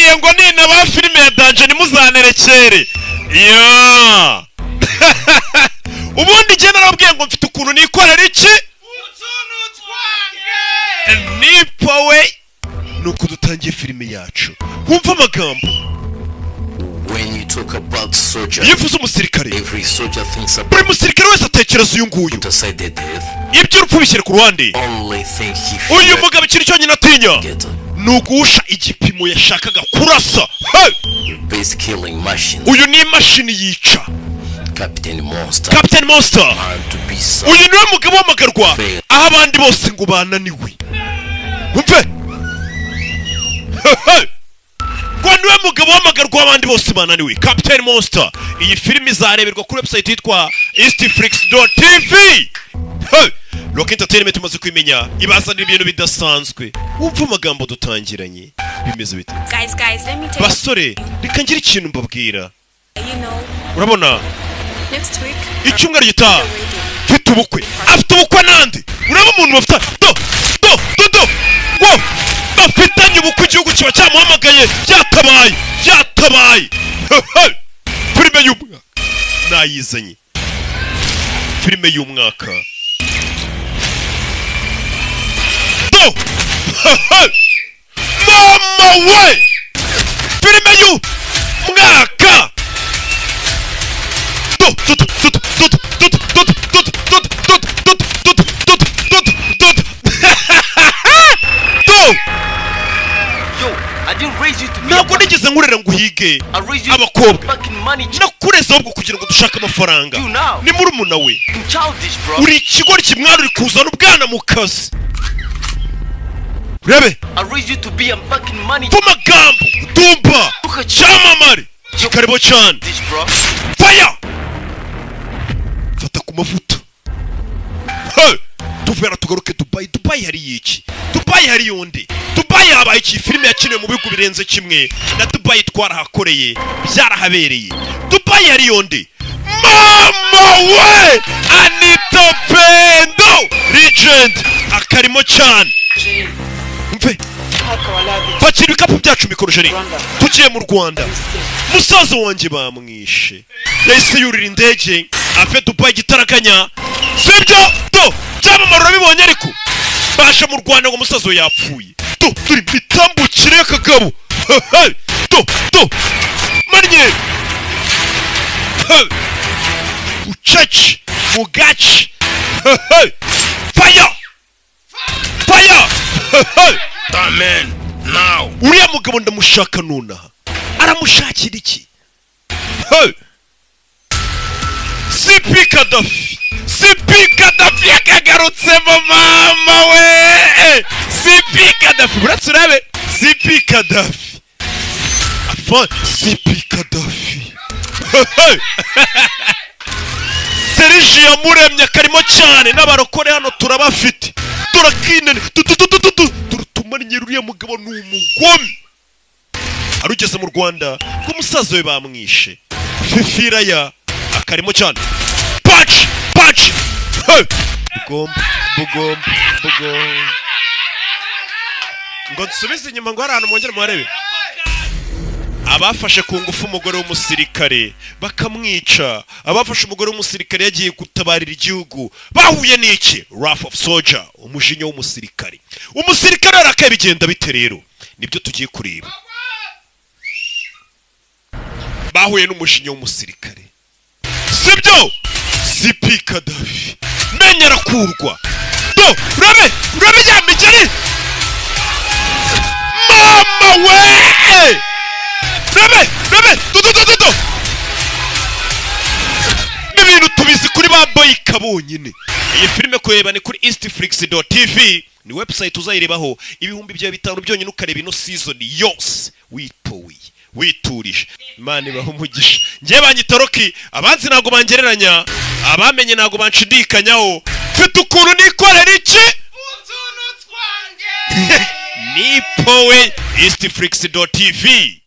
ndababwiye ngo nina ba filime ya danje nimuzanerekere ya ubundi je narabwiye ngo mfite ukuntu nikorera iki utuntu twange nipowe nuko dutangiye filime yacu kumva amagambo. When you talk about soldier, yifuza umusirikare, every soldier thinks about buri musirikare wese atekereza uyu nguyu decided death. ibyo urupfu bishyira ku ruhande. Only thing he uyu mugabo ikintu cyonyine atinya ni ugusha igipimo yashakaga kurasa. base killing machine. uyu ni imashini yica. Captain Monster. Captain Monster. uyu niwe mugabo w'amagarwa aho abandi bose ngo bananiwe. umve ngo niwe mugabo w'amagarwa abandi bose bananiwe. Captain Monster. iyi filime izareberwa kuri website yitwa eastflix.tv. Rocky Entertainment tumaze kwimenya ibazanira ibintu bidasanzwe. Umva amagambo dutangiranye bimeze bite? Guys, let me tell basore reka ngira ikintu mbabwira. you. Urabona Next week icyumweru gitaha mfite ubukwe. Afite ubukwe nande? Uraba umuntu bafite ngo bafitanye ubukwe igihugu kiba cyamuhamagaye yatabaye filime y'umwaka nayizanye. Filime y'umwaka mama we filime y'umwaka ntabwo nigeze nkurera ngo uhige abakobwa nakureze ahubwo kugira ngo dushake amafaranga. ni murumuna we uri ikigori kimwari uri kuzana ubwana mu kazi. urebe magambo dumba cyamamare kikarebo cyane fire fata ku mavuta. tuvera tugaruke Dubai hari iki? Dubai hari yonde. Dubai habaye iki? Filime yakiniwe mu bihugu birenze kimwe na Dubai twarahakoreye byarahabereye. Dubai hari yonde. Mama we Anita Pendo legend akarimo cyane. Mve pakira ibikapu byacu mikorojeri tugiye mu Rwanda. Musaza wanjye bamwishe yahise yurira indege ave Dubai gitaraganya. Sibyo byamamara urabibonye ariko basha mu Rwanda ngo musazo yapfuye. Turi bitambukire kagabo. Manye ucaci mugaci fire amen. Now uriya mugabo ndamushaka nonaha. Aramushakira iki? CP Gaddafi yakagarutsemo mama we. CP Gaddafi buratse urabe CP Gaddafi Serge yamuremye karimo cyane n'abarokore hano turabafite turakinene turutumanye. Ruriya mugabo ni umugome. Arugeze mu Rwanda ko musaza we bamwishe fifira ya akarimo cyane patch bugom ngo nsubize inyuma ngo hari ahantu mwongere muharebe. Abafashe ku ngufu umugore w'umusirikare bakamwica. Abafashe umugore w'umusirikare yagiye gutabarira igihugu bahuye n'iki? Wrath of Soldier, umujinya w'umusirikare. Umusirikare arakaye bigenda bite rero? Nibyo tugiye kureba. Bahuye n'umujinya w'umusirikare. Sibyo? CP Gaddafi menya arakurwa. Urabe ya migeri. Mama we Rebe n'ibintu tubizi kuri ba boy kabonyine. Iyi filime kureba ni kuri eastflix.tv. ni website uzayirebaho ibihumbi bya 5 byonyine ukareba ino season yose witurije. Imana ibaho umugisha. Ngiye banyita Rocky, abanzi ntago bangereranya, abamenye ntago banshidikanyaho. Mfite ukuntu nikorera iki utuntu twange. Nipowe eastflix.tv.